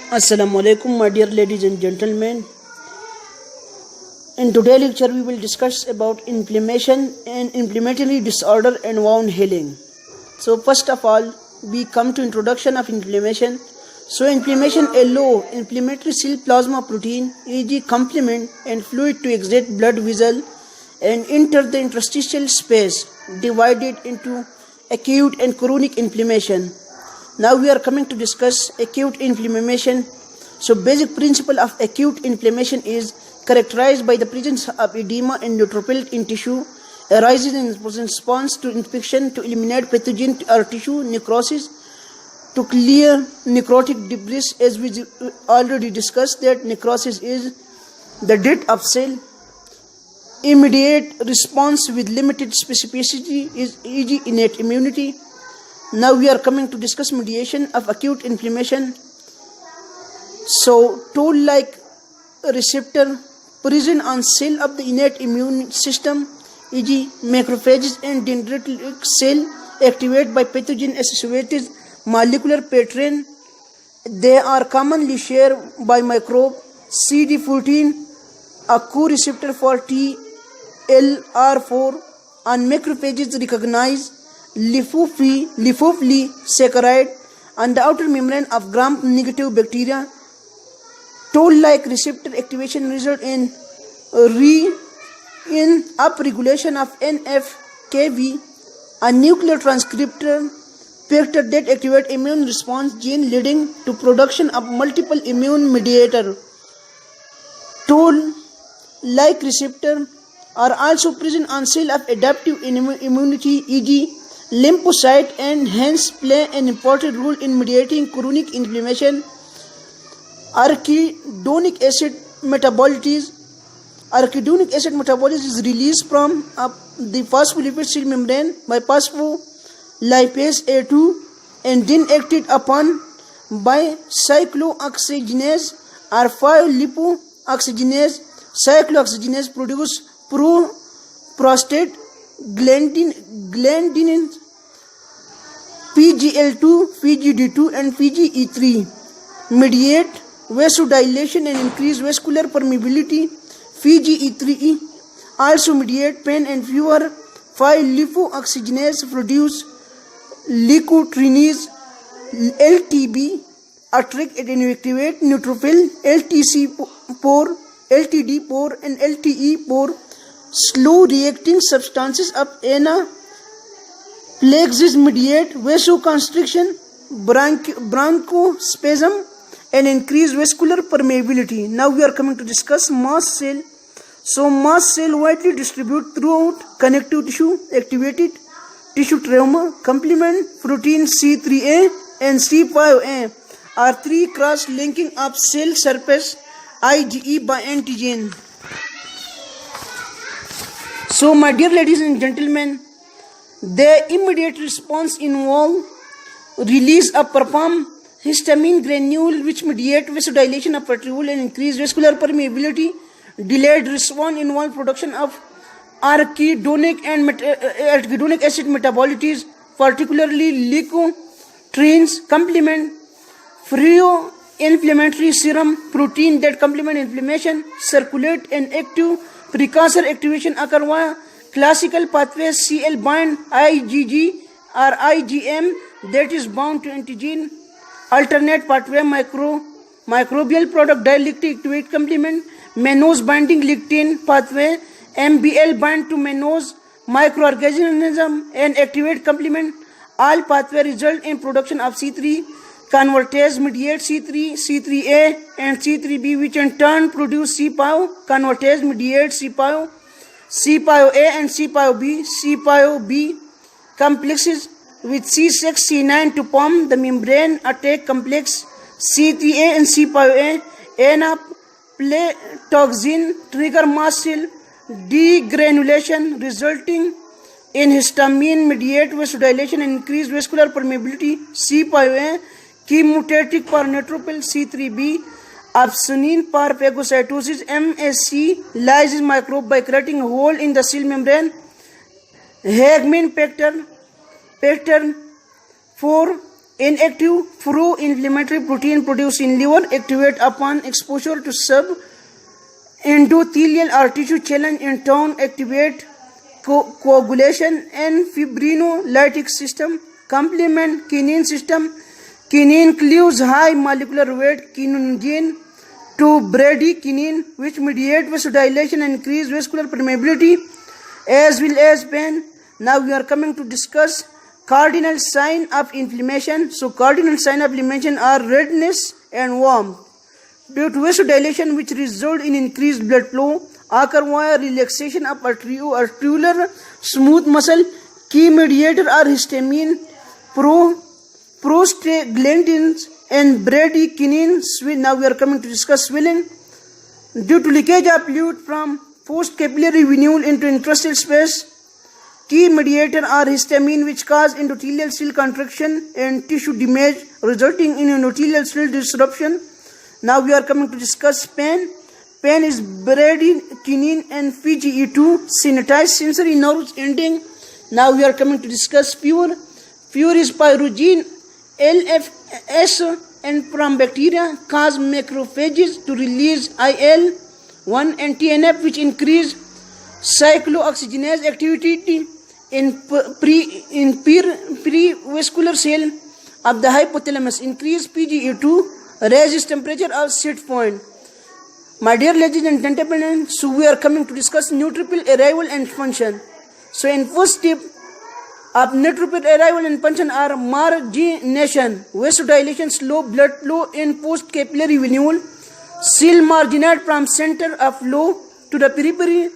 Assalamu alaikum, my dear ladies and gentlemen. In today's lecture, we will discuss about inflammation and inflammatory disorder and wound healing. So, first of all, we come to introduction of inflammation. So, inflammation, a low inflammatory cell plasma protein, e.g., complement and fluid to exit blood vessel and enter the interstitial space, divided into acute and chronic inflammation. Now we are coming to discuss acute inflammation. So basic principle of acute inflammation is characterized by the presence of edema and neutrophils in tissue, arises in response to infection, to eliminate pathogen or tissue necrosis, to clear necrotic debris. As we already discussed, that necrosis is the death of cell. Immediate response with limited specificity is e.g. innate immunity. Now we are coming to discuss mediation of acute inflammation. So, toll-like receptor present on cell of the innate immune system, e.g. macrophages and dendritic cell, activated by pathogen-associated molecular pattern. They are commonly shared by microbe. CD14, a co-receptor for TLR4 on macrophages recognize lipophilically saccharide on the outer membrane of gram-negative bacteria. Toll-like receptor activation result in upregulation of NF-κB, a nuclear transcriptor factor that activates immune response gene, leading to production of multiple immune mediator. Toll-like receptor are also present on cell of adaptive immunity, e.g. lymphocyte, and hence play an important role in mediating chronic inflammation. Arachidonic acid metabolism is released from the phospholipid cell membrane by phospholipase A2 and then acted upon by cyclooxygenase or 5-lipoxygenase. Cyclooxygenase produce prostate glandin PGL2, PGD2 and PGE3 mediate vasodilation and increase vascular permeability. PGE3 also mediate pain and fever. 5-lipoxygenase produce leukotrienes, LTB, attract and inactivate neutrophil, LTD4 and LTE4, slow reacting substances of anaphylaxis mediate vasoconstriction, bronchospasm and increase vascular permeability. Now we are coming to discuss mast cell. So mast cell widely distribute throughout connective tissue, activated tissue trauma. Complement protein C3a and C5a are three cross-linking of cell surface IgE by antigen. So, my dear ladies and gentlemen, the immediate response involve release of perform histamine granule which mediate vasodilation of arteriole and increase vascular permeability. Delayed response involve production of arachidonic acid metabolites, particularly leukotrienes. Complement inflammatory serum protein that complement inflammation, circulate and active precursor activation occur via classical pathways. Cl bind IgG or IgM that is bound to antigen. Alternate pathway microbial product dialectic activate complement. Mannose binding lectin pathway MBL bind to mannose microorganism and activate complement. All pathway result in production of C3 convertase mediate C3, C3a and C3b, which in turn produce C5 convertase mediate C5, C5a and C5b. C5b complexes with C6, C9 to form the membrane attack complex. C3a and C5a anaplatoxin trigger mast cell degranulation, resulting in histamine mediate vasodilation and increased vascular permeability. C5a chemotatic for neutrophil. C3b opsonine for phagocytosis. MSC lyses microbe by creating a hole in the cell membrane. Hagman pattern 4 Inactive pro-inflammatory protein produced in liver activate upon exposure to sub-endothelial or tissue challenge in turn activate coagulation and fibrinolytic system, complement kinin system. Kinin cleaves high molecular weight kinogen to bradykinin, which mediate vasodilation and increase vascular permeability as well as pain. Now we are coming to discuss cardinal sign of inflammation. So cardinal sign of inflammation are redness and warmth due to vasodilation, which result in increased blood flow, occur via relaxation of arteriolar smooth muscle. Key mediator are histamine, prostaglandins and bradykinin. Now we are coming to discuss swelling due to leakage of fluid from post-capillary venule into interstitial space. Key mediator are histamine, which cause endothelial cell contraction and tissue damage, resulting in endothelial cell disruption. Now we are coming to discuss pain. Pain is bradykinin and PGE2 sensitize sensory nerves ending. Now we are coming to discuss fever. Fever is pyrogene LFS and from bacteria cause macrophages to release IL-1 and TNF, which increase cyclooxygenase activity in prevascular cell of the hypothalamus, increase PGE2, raises temperature of set point. My dear ladies and gentlemen, so we are coming to discuss neutrophil arrival and function. So in first step of neutrophil arrival and function are margination, vasodilation, slow blood flow in post-capillary venule, cell marginate from center of flow to the periphery.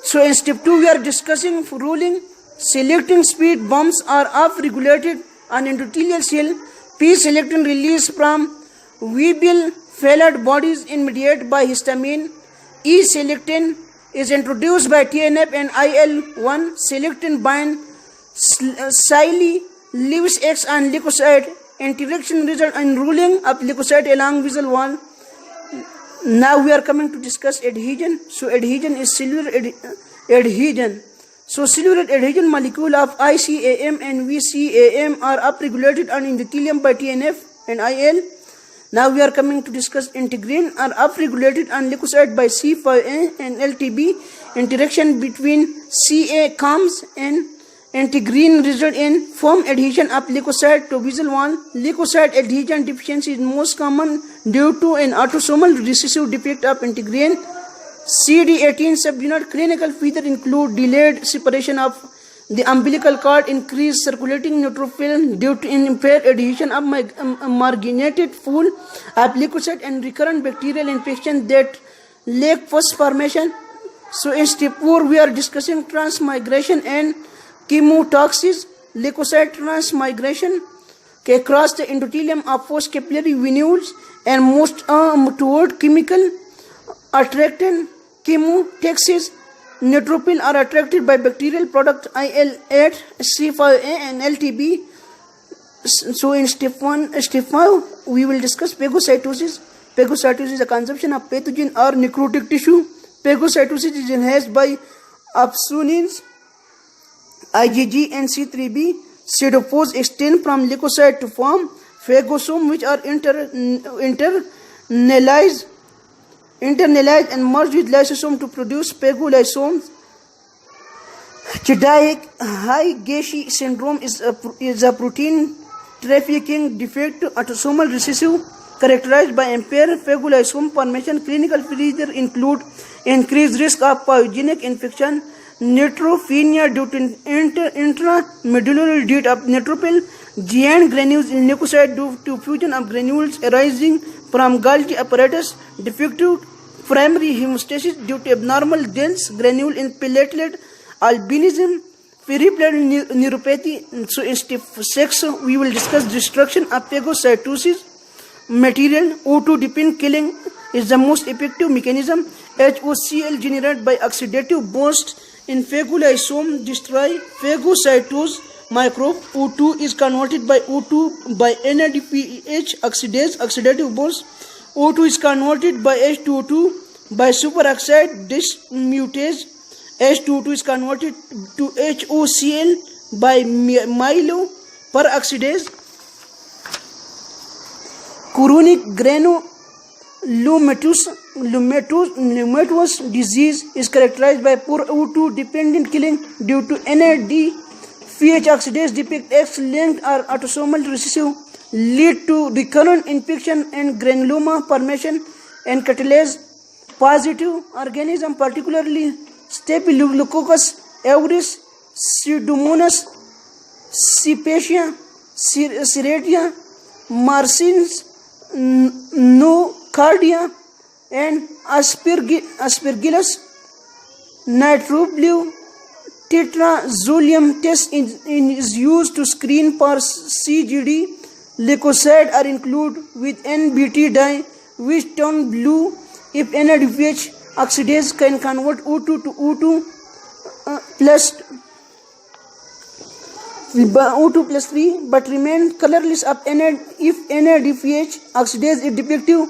So in step 2 we are discussing ruling, selecting speed bumps are up-regulated on endothelial cell, P-selectin release from weeble phalloid bodies in mediated by histamine, E-selectin is introduced by TNF and IL-1, selectin bind Siley leaves X and leukocyte interaction result in ruling of leukocyte along visual wall. Now we are coming to discuss adhesion. So adhesion is cellular adhesion. So cellular adhesion molecule of ICAM and VCAM are upregulated on endothelium by TNF and IL. Now we are coming to discuss integrin are upregulated on leukocyte by C5A and LTB. Interaction between CA calms and integrin result in firm adhesion of leukocyte to visual wall. Leukocyte adhesion deficiency is most common due to an autosomal recessive defect of integrin. CD18 subunit clinical features include delayed separation of the umbilical cord, increased circulating neutrophil due to impaired adhesion of marginated pool of leukocyte, and recurrent bacterial infection that lack first formation. So in step 4 we are discussing transmigration and chemotoxis. Leukocyte transmigration across the endothelium of post-capillary venules and most toward chemical attractant chemotaxis. Neutrophils are attracted by bacterial product IL-8, C5A and LTB. So in step 5 we will discuss phagocytosis. Phagocytosis is the consumption of pathogen or necrotic tissue. Phagocytosis is enhanced by opsonins, IgG and C3b. Pseudopores extend from leukocyte to form phagosome, which are internalized and merge with lysosome to produce phagolysomes. Chilaiditi syndrome is a protein trafficking defect, autosomal recessive, characterized by impaired phagolysome formation. Clinical features include increased risk of pyogenic infection, neutropenia due to intramedullary death of neutrophil, giant granules in leukocyte due to fusion of granules arising from Golgi apparatus, defective primary hemostasis due to abnormal dense granule in platelet, albinism, peripheral neuropathy. So in step 6 we will discuss destruction of phagocytosis material. O2 dependent killing is the most effective mechanism. HOCl generated by oxidative burst in phagolysome destroy phagocytose microbe. O2 is converted by O2 by NADPH oxidative burst. O2 is converted by H2O2 by superoxide dismutase. H2O2 is converted to HOCl by myeloperoxidase. Chronic granulomatous disease is characterized by poor O2 dependent killing due to NADPH oxidase depict X-linked or autosomal recessive, lead to recurrent infection and granuloma formation and catalyze positive organism, particularly Staphylococcus aureus, Pseudomonas, Cepacia, Serratia, Marcins, Nocardia, and Aspergillus. Nitroblue tetrazolium test is used to screen for CGD. Leukocytes are included with NBT dye, which turn blue if NADPH oxidase can convert O2 to O2 plus 3 but remain colorless if NADPH oxidase is defective.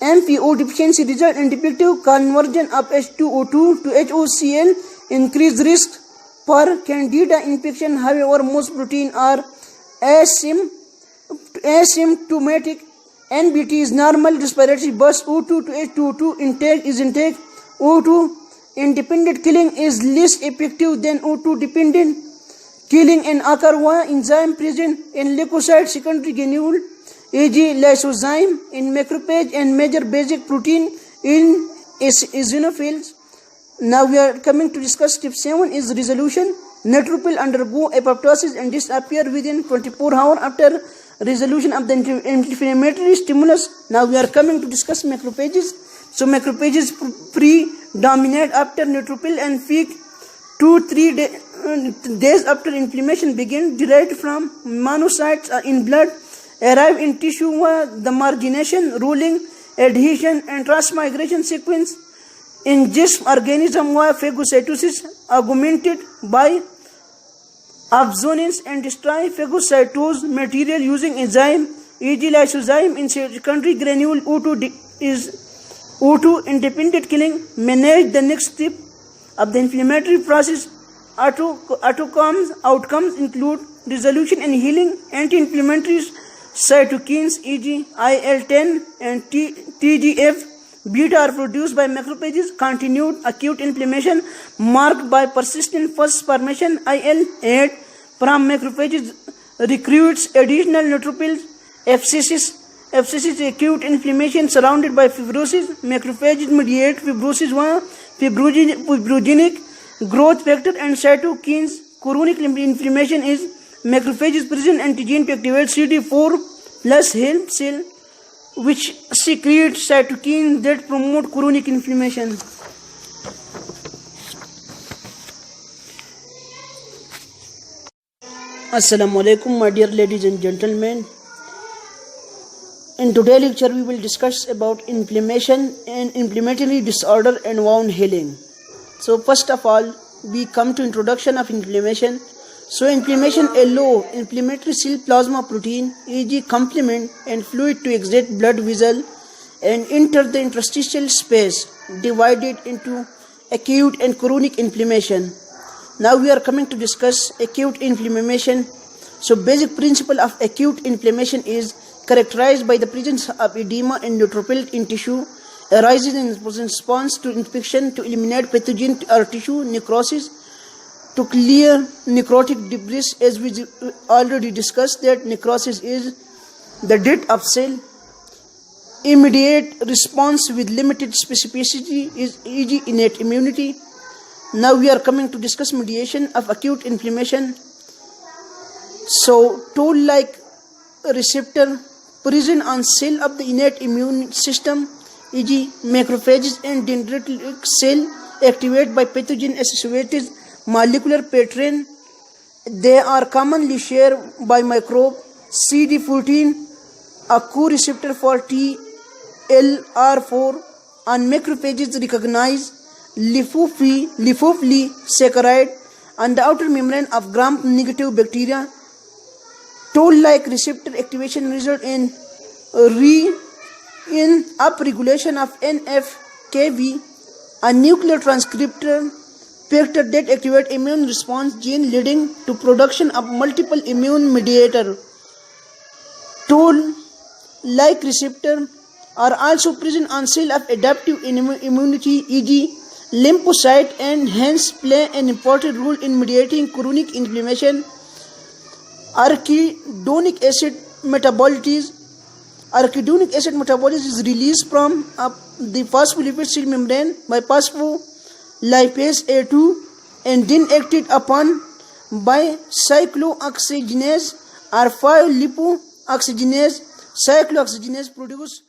MPO deficiency result in defective conversion of H2O2 to HOCl, increased risk for candida infection. However, most proteins are asymptomatic. NBT is normal respiratory burst. O2 to H2O2 intake. O2 independent killing is less effective than O2 dependent killing and occur via enzyme present in leukocyte secondary granule, e.g. lysozyme in macrophage and major basic protein in eosinophils. Now we are coming to discuss step 7 is resolution. Neutrophil undergo apoptosis and disappear within 24 hours after resolution of the inflammatory stimulus. Now we are coming to discuss macrophages. So macrophages predominate after neutrophil and peak 2-3 days after inflammation begins, derived from monocytes in blood, arrive in tissue via the margination, rolling, adhesion and transmigration sequence, ingest organism via phagocytosis augmented by absonance and destroy phagocytosed material using enzyme, e.g. lysozyme in secondary granule. O2 independent killing. Manage the next step of the inflammatory process. Outcomes include resolution and healing. Anti-inflammatory cytokines, e.g. IL-10 and TGF beta are produced by macrophages. Continued acute inflammation marked by persistent first formation. IL-8 from macrophages recruits additional neutrophils. Abscesses, acute inflammation surrounded by fibrosis. Macrophages mediate fibrosis via fibrogenic growth factor and cytokines. Chronic inflammation is macrophages present antigen to activate CD4 plus help cell, which secrete cytokines that promote chronic inflammation. Assalamu alaikum, my dear ladies and gentlemen. In today's lecture, we will discuss about inflammation and inflammatory disorder and wound healing. So first of all, we come to introduction of inflammation. So inflammation allows inflammatory cell plasma protein, e.g. complement and fluid to exit blood vessel and enter the interstitial space, divided into acute and chronic inflammation. Now we are coming to discuss acute inflammation. So basic principle of acute inflammation is characterized by the presence of edema and neutrophil in tissue, arises in response to infection, to eliminate pathogen or tissue necrosis, to clear necrotic debris. As we already discussed, that necrosis is the death of cell. Immediate response with limited specificity is, e.g. innate immunity. Now we are coming to discuss mediation of acute inflammation. So toll-like receptor present on cell of the innate immune system, e.g. macrophages and dendritic cell, activated by pathogen-associated molecular pattern. They are commonly shared by microbe. CD14, a co-receptor for TLR4 on macrophages, recognize lipophilically saccharide on the outer membrane of gram-negative bacteria. Toll-like receptor activation result in upregulation of NF-κB, a nuclear transcriptor factor that activates immune response gene, leading to production of multiple immune mediator. Toll like receptor are also present on cell of adaptive immunity, e.g. lymphocyte, and hence play an important role in mediating chronic inflammation. Arachidonic acid metabolism is released from the phospholipid cell membrane by phospholipase A2 and then acted upon by cyclooxygenase or 5-lipoxygenase. Cyclooxygenase produce